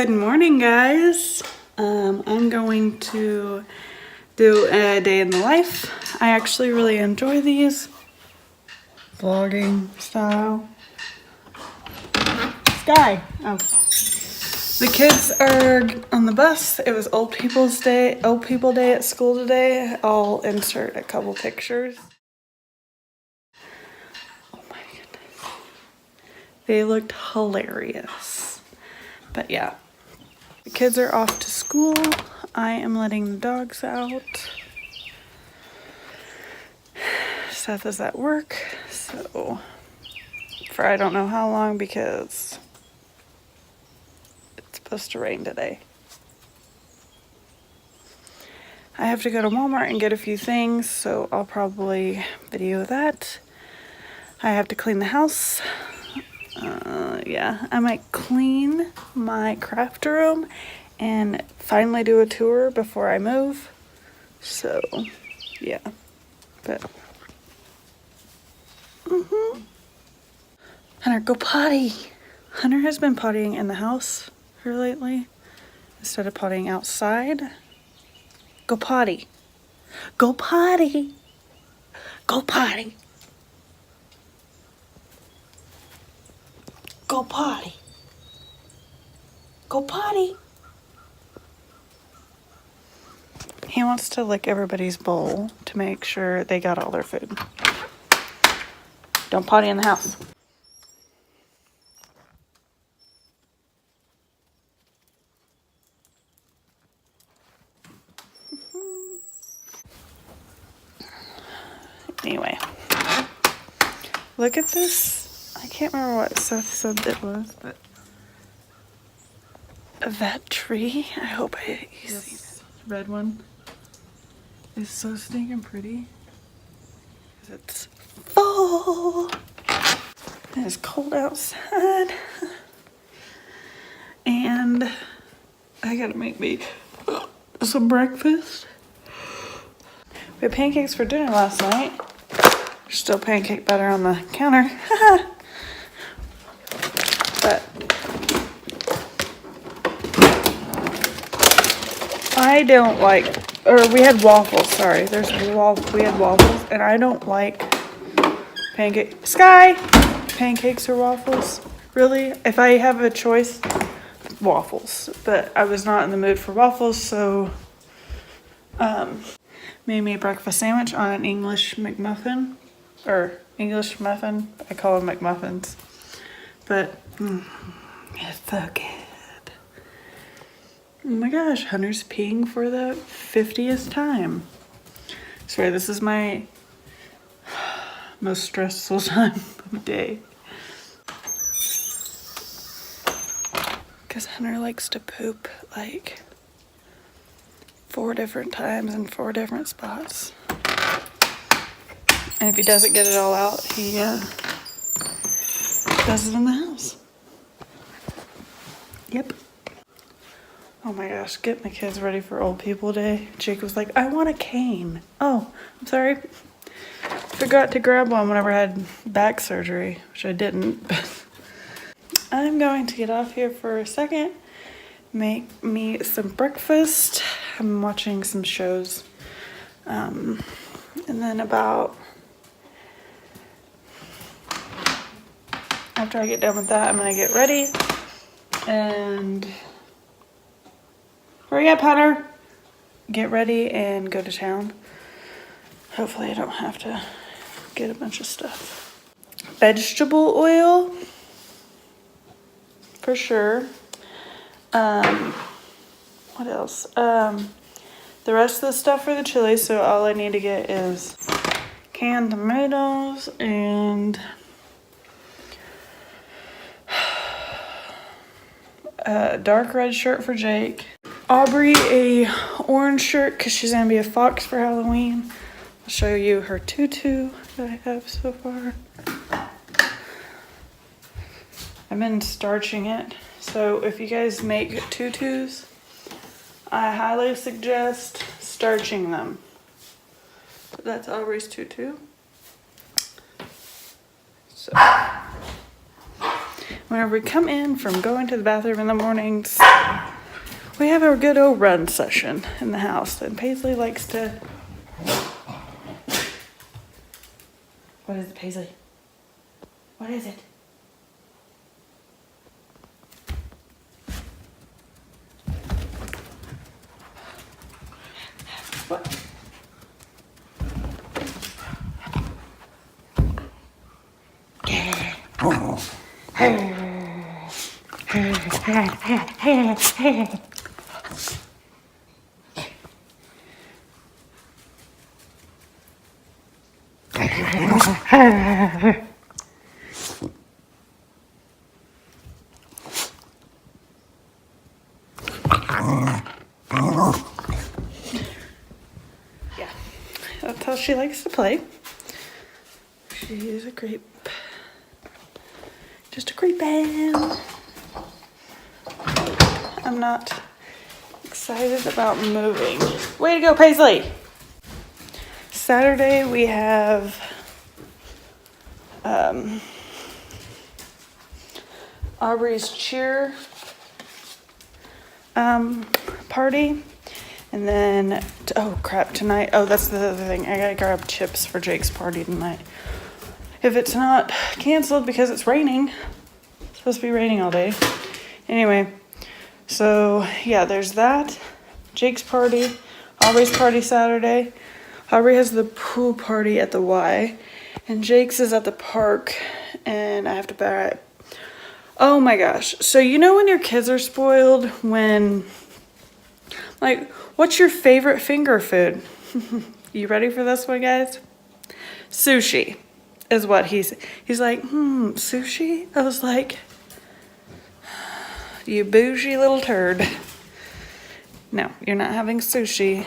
Good morning, guys. I'm going to do a day in the life. I actually really enjoy these vlogging style. Sky. Oh. The kids are on the bus. It was old people day at school today. I'll insert a couple pictures. Oh my goodness. They looked hilarious. But yeah. The kids are off to school. I am letting the dogs out. Seth is at work, so for I don't know how long because it's supposed to rain today. I have to go to Walmart and get a few things, so I'll probably video that. I have to clean the house. Yeah, I might clean my craft room and finally do a tour before I move. So, yeah. But Hunter, go potty. Hunter has been pottying in the house here lately instead of pottying outside. Go potty. Go potty. Go potty. Go potty. Go potty. He wants to lick everybody's bowl to make sure they got all their food. Don't potty in the house. Anyway, look at this. I can't remember what Seth said it was, but that tree, I hope you see it. Red one is so stinking pretty. It's fall. It is cold outside. And I gotta make me some breakfast. We had pancakes for dinner last night. There's still pancake batter on the counter. But I don't like, or we had waffles, sorry. We had waffles, and I don't like pancakes or waffles. Really, if I have a choice, waffles. But I was not in the mood for waffles, so made me a breakfast sandwich on an English McMuffin, or English muffin. I call them McMuffins. But it's so good. Oh my gosh, Hunter's peeing for the 50th time. I swear, this is my most stressful time of the day. Because Hunter likes to poop like 4 different times in 4 different spots. And if he doesn't get it all out, he does it in the house. Yep. Oh my gosh, getting the kids ready for Old People Day. Jake was like, I want a cane. Oh, I'm sorry. Forgot to grab one whenever I had back surgery, which I didn't. I'm going to get off here for a second, make me some breakfast. I'm watching some shows. And then after I get done with that, I'm gonna get ready and hurry up, Hunter. Get ready and go to town. Hopefully I don't have to get a bunch of stuff. Vegetable oil, for sure. What else? The rest of the stuff for the chili, so all I need to get is canned tomatoes and a dark red shirt for Jake. Aubrey a orange shirt because she's gonna be a fox for Halloween. I'll show you her tutu that I have so far. I've been starching it, so if you guys make tutus, I highly suggest starching them. But that's Aubrey's tutu. So whenever we come in from going to the bathroom in the mornings, we have a good old run session in the house, and Paisley likes to. What is it, Paisley? What is it? What? Yeah, that's how she likes to play. She is a creep. Just a creep band. I'm not excited about moving. Way to go, Paisley! Saturday we have Aubrey's cheer party, and then oh crap, tonight, oh that's the other thing, I gotta grab chips for Jake's party tonight. If it's not canceled because it's raining, it's supposed to be raining all day. Anyway, so yeah, there's that. Jake's party, Aubrey's party Saturday. Aubrey has the pool party at the Y, and Jake's is at the park, and I have to buy it. Oh my gosh. So you know when your kids are spoiled, when, like, what's your favorite finger food? You ready for this one, guys? Sushi is what he's like, sushi? I was like, you bougie little turd. No, you're not having sushi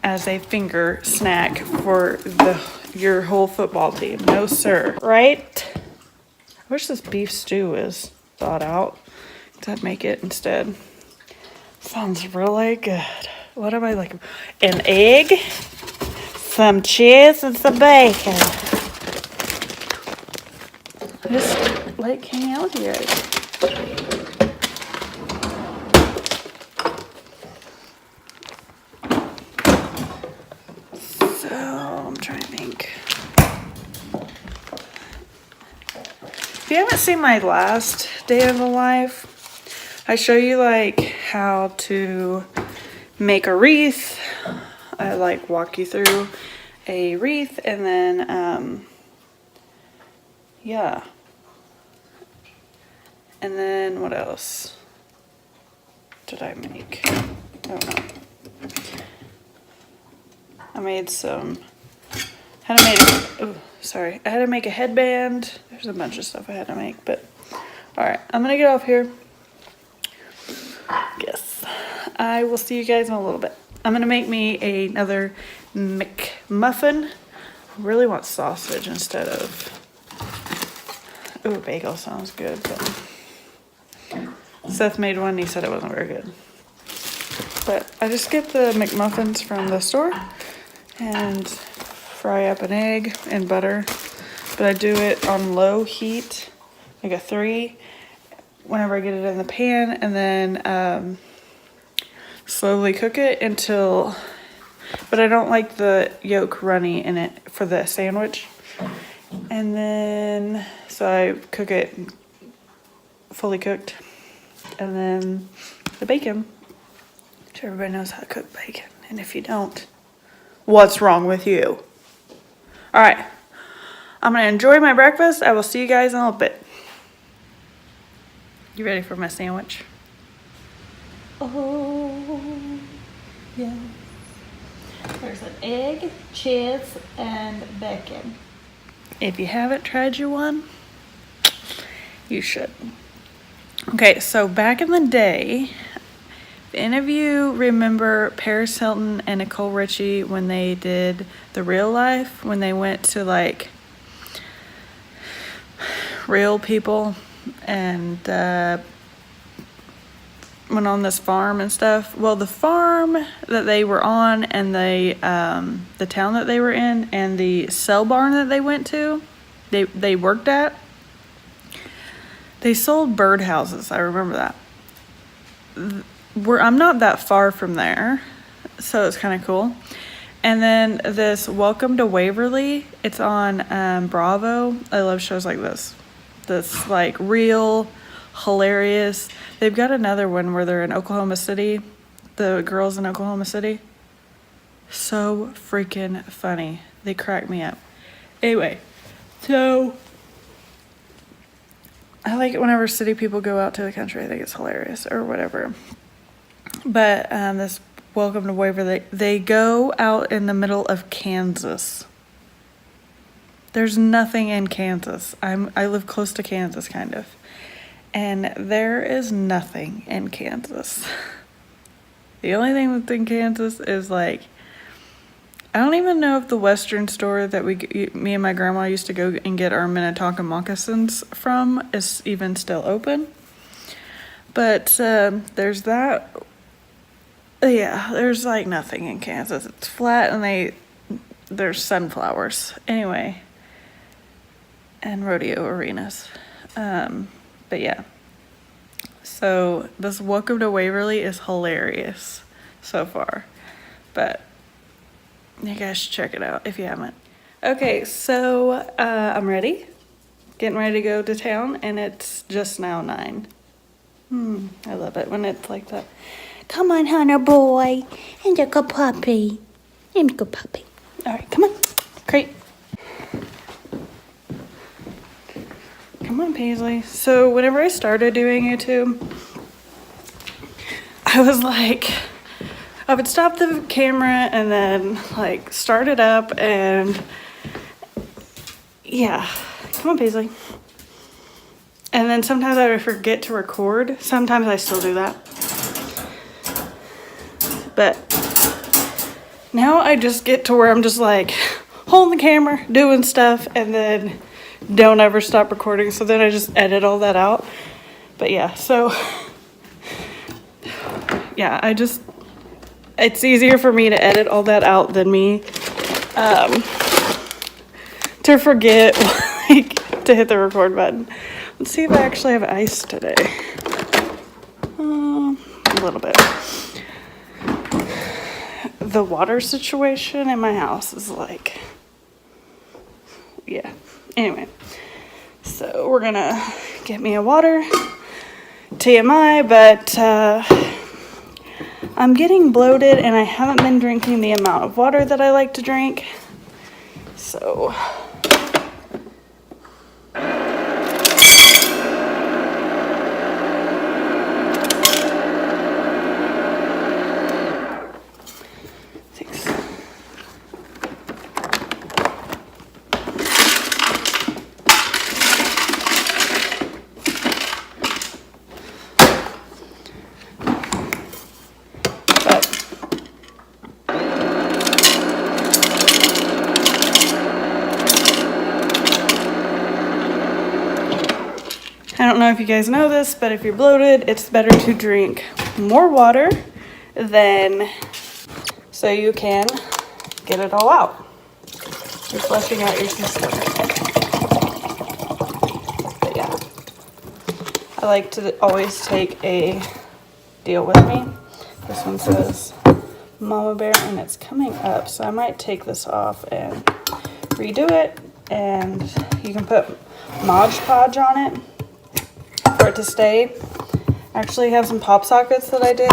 as a finger snack for your whole football team. No, sir. Right? I wish this beef stew is thought out. I'd make it instead. Sounds really good. What am I like? An egg, some cheese, and some bacon. I just like hanging out with you guys. So I'm trying to think. If you haven't seen my last day of the life, I show you like how to make a wreath. I like walk you through a wreath, and then yeah. And then what else did I make? I don't know. I made some, I had to make a headband. There's a bunch of stuff I had to make, but all right, I'm gonna get off here. Yes, I will see you guys in a little bit. I'm gonna make me another McMuffin. I really want sausage instead of, ooh, bagel sounds good, but Seth made one and he said it wasn't very good. But I just get the McMuffins from the store and fry up an egg and butter, but I do it on low heat, like a 3, whenever I get it in the pan, and then slowly cook it until, but I don't like the yolk runny in it for the sandwich. And then, so I cook it fully cooked, and then the bacon, which everybody knows how to cook bacon, and if you don't, what's wrong with you? All right, I'm gonna enjoy my breakfast. I will see you guys in a little bit. You ready for my sandwich? Oh, yeah. There's an egg, cheese, and bacon. If you haven't tried your one, you should. Okay, so back in the day, if any of you remember Paris Hilton and Nicole Richie when they did The Real Life, when they went to like real people and went on this farm and stuff. Well, the farm that they were on, and the town that they were in, and the cell barn that they went to, they worked at, they sold birdhouses. I remember that. I'm not that far from there, so it's kind of cool. And then this Welcome to Waverly, it's on Bravo. I love shows like this. This like real, hilarious. They've got another one where they're in Oklahoma City. The girls in Oklahoma City. So freaking funny. They crack me up. Anyway, so I like it whenever city people go out to the country. I think it's hilarious or whatever. But this Welcome to Waverly, they go out in the middle of Kansas. There's nothing in Kansas. I live close to Kansas, kind of. And there is nothing in Kansas. The only thing that's in Kansas is like, I don't even know if the Western store that me and my grandma used to go and get our Minnetonka moccasins from is even still open. But there's that. Yeah, there's like nothing in Kansas. It's flat and there's sunflowers. Anyway. And rodeo arenas. But yeah. So this Welcome to Waverly is hilarious so far. But you guys should check it out if you haven't. Okay, so I'm ready. Getting ready to go to town, and it's just now 9. I love it when it's like that. Come on, Hunter boy. And a good puppy. And a good puppy. All right, come on. Great. Come on, Paisley. So whenever I started doing YouTube, I was like, I would stop the camera and then like start it up and yeah. Come on, Paisley. And then sometimes I would forget to record. Sometimes I still do that. But now I just get to where I'm just like holding the camera, doing stuff, and then don't ever stop recording. So then I just edit all that out. But yeah, so yeah, it's easier for me to edit all that out than me to forget like to hit the record button. Let's see if I actually have ice today. A little bit. The water situation in my house is like, yeah. Anyway, so we're gonna get me a water. TMI, but I'm getting bloated and I haven't been drinking the amount of water that I like to drink. So I don't know if you guys know this, but if you're bloated, it's better to drink more water so you can get it all out. You're flushing out your system. But yeah, I like to always take a deal with me. This one says Mama Bear and it's coming up, so I might take this off and redo it, and you can put Mod Podge on it for it to stay. I actually have some pop sockets that I did,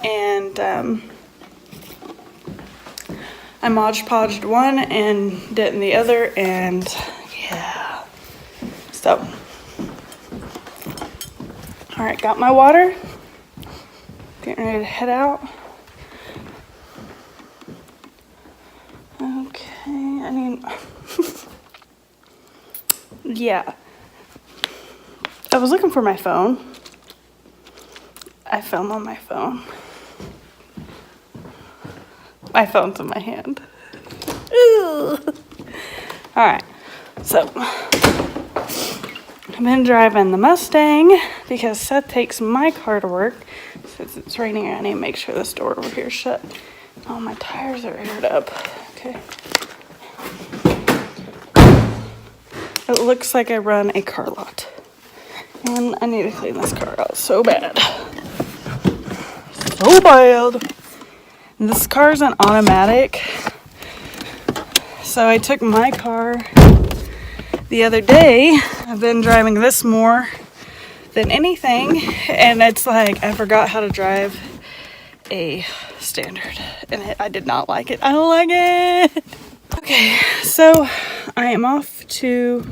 and I Mod Podged one and did in the other, and yeah. So, all right, got my water. Getting ready to head out. Okay, I mean, yeah. I was looking for my phone. I film on my phone. My phone's in my hand. Alright, so I've been driving the Mustang because Seth takes my car to work. Since it's raining, I need to make sure this door over here is shut. Oh, my tires are aired up. Okay. It looks like I run a car lot. And I need to clean this car out so bad. so bad. And this car's an automatic. So I took my car the other day. I've been driving this more than anything. And it's like, I forgot how to drive a standard. And I did not like it. I don't like it. Okay, so I am off to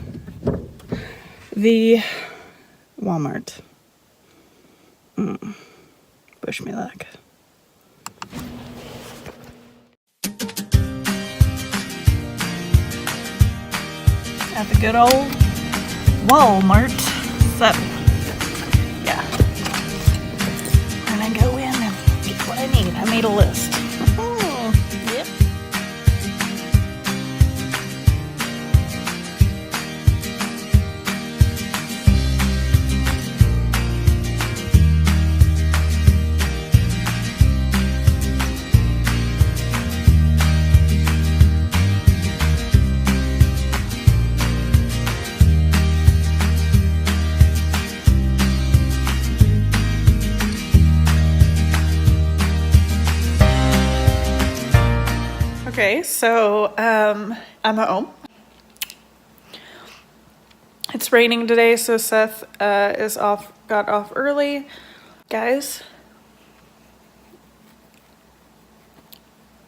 the Walmart. Wish me luck. At the good old Walmart. So, yeah. I'm gonna go in and get what I need. I made a list. Yep. Okay, so I'm home. It's raining today, so Seth got off early. Guys,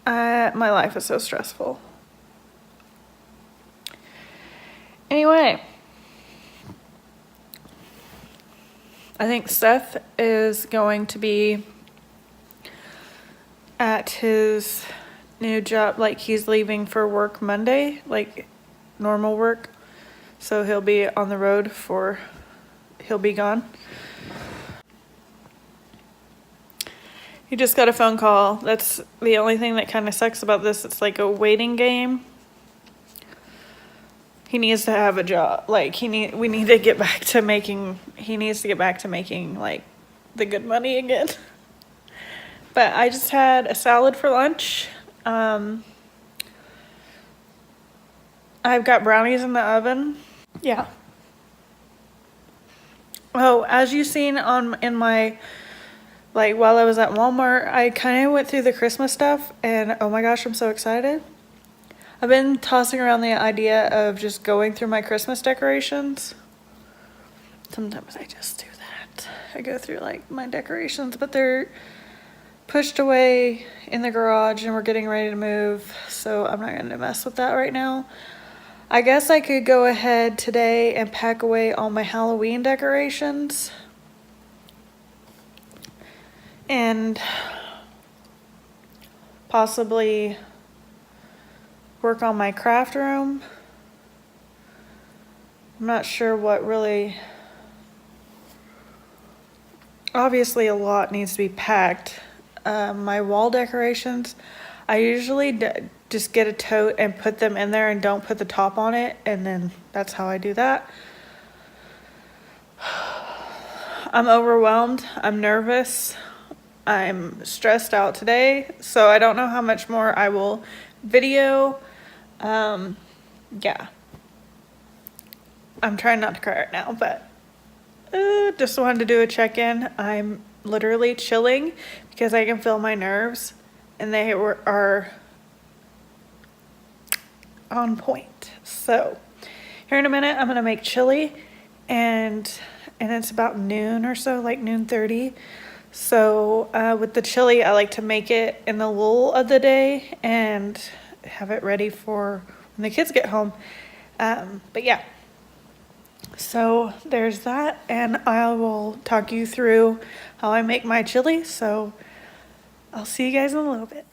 my life is so stressful. Anyway, I think Seth is going to be at his new job, like he's leaving for work Monday, like normal work, so he'll be on the road he'll be gone. He just got a phone call. That's the only thing that kind of sucks about this. It's like a waiting game. He needs to have a job. Like he needs to get back to making like the good money again. But I just had a salad for lunch. I've got brownies in the oven. Yeah. Oh, as you've seen in my, like while I was at Walmart, I kind of went through the Christmas stuff and oh my gosh, I'm so excited. I've been tossing around the idea of just going through my Christmas decorations. Sometimes I just do that. I go through like my decorations, but they're pushed away in the garage and we're getting ready to move, so I'm not going to mess with that right now. I guess I could go ahead today and pack away all my Halloween decorations and possibly work on my craft room. I'm not sure what really, obviously a lot needs to be packed. My wall decorations, I usually just get a tote and put them in there and don't put the top on it, and then that's how I do that. I'm overwhelmed. I'm nervous. I'm stressed out today, so I don't know how much more I will video. Yeah. I'm trying not to cry right now, but just wanted to do a check-in. I'm literally chilling because I can feel my nerves and they are on point. So here in a minute I'm gonna make chili and it's about noon or so, like noon 30. So with the chili, I like to make it in the lull of the day and have it ready for when the kids get home. But yeah, so there's that, and I will talk you through how I make my chili. So I'll see you guys in a little bit.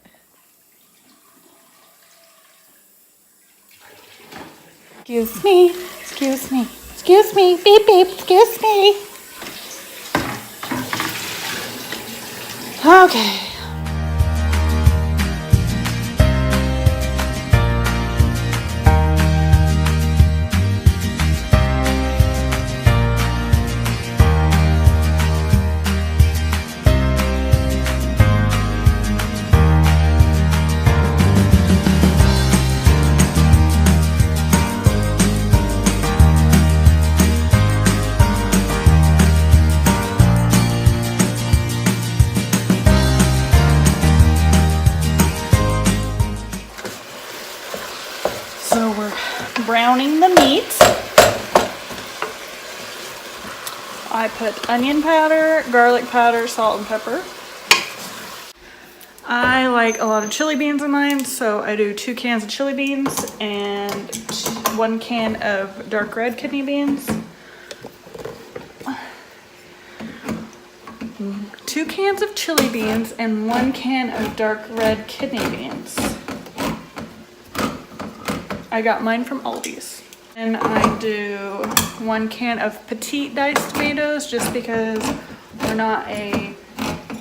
Excuse me, excuse me, excuse me, beep beep, excuse me. Okay. the meat. I put onion powder, garlic powder, salt, and pepper. I like a lot of chili beans in mine, so I do 2 cans of chili beans and 1 can of dark red kidney beans. 2 cans of chili beans and 1 can of dark red kidney beans. I got mine from Aldi's. And I do 1 can of petite diced tomatoes just because we're not a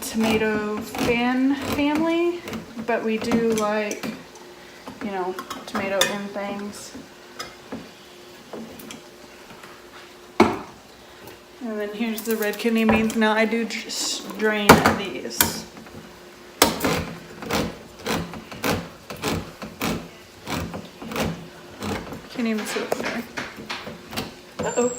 tomato family, but we do like, you know, tomato in things. And then here's the red kidney beans. Now I do just drain these. Can't even see what's there. Uh-oh.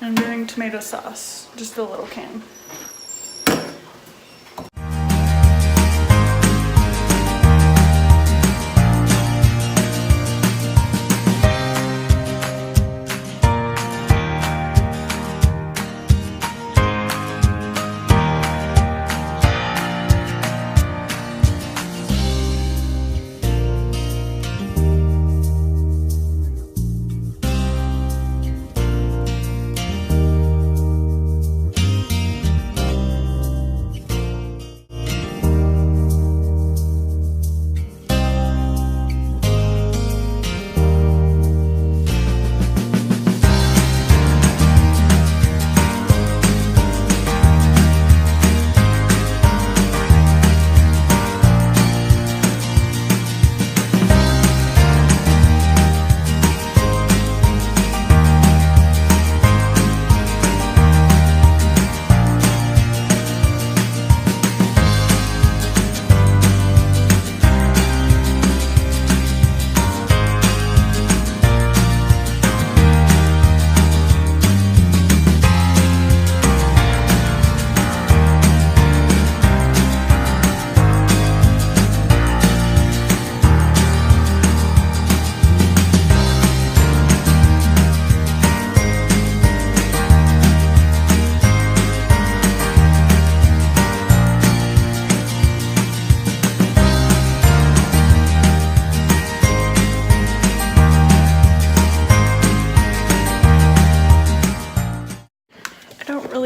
I'm doing tomato sauce, just a little can.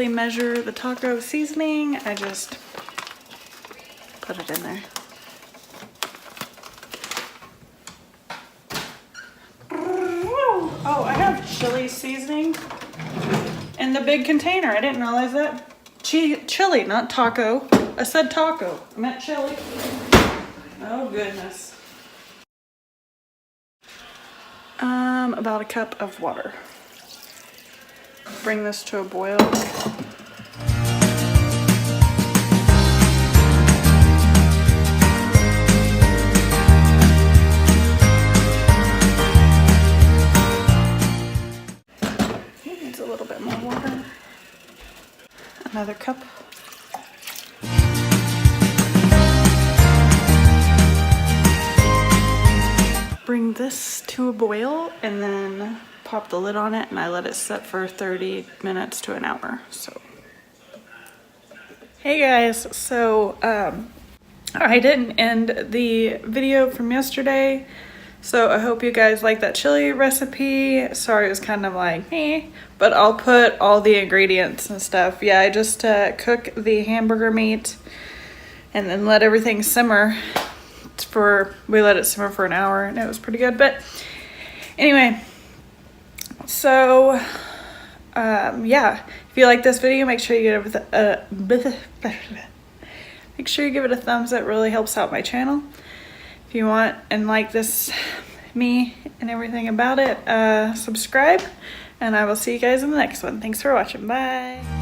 Measure the taco seasoning, I just put it in there. Oh, I have chili seasoning in the big container. I didn't realize that. Chili, not taco. I said taco. I meant chili. Oh goodness. About a cup of water. Bring this to a boil. It needs a little bit more water. Another cup. Bring this to a boil and then pop the lid on it, and I let it set for 30 minutes to an hour. So, hey guys, so I didn't end the video from yesterday, so I hope you guys like that chili recipe. Sorry, it was kind of like but I'll put all the ingredients and stuff. Yeah, I just cook the hamburger meat and then let everything simmer we let it simmer for an hour, and it was pretty good. But anyway, so yeah, if you like this video, make sure you give it a thumbs up. It really helps out my channel. If you want and like this, me and everything about it, subscribe, and I will see you guys in the next one. Thanks for watching. Bye.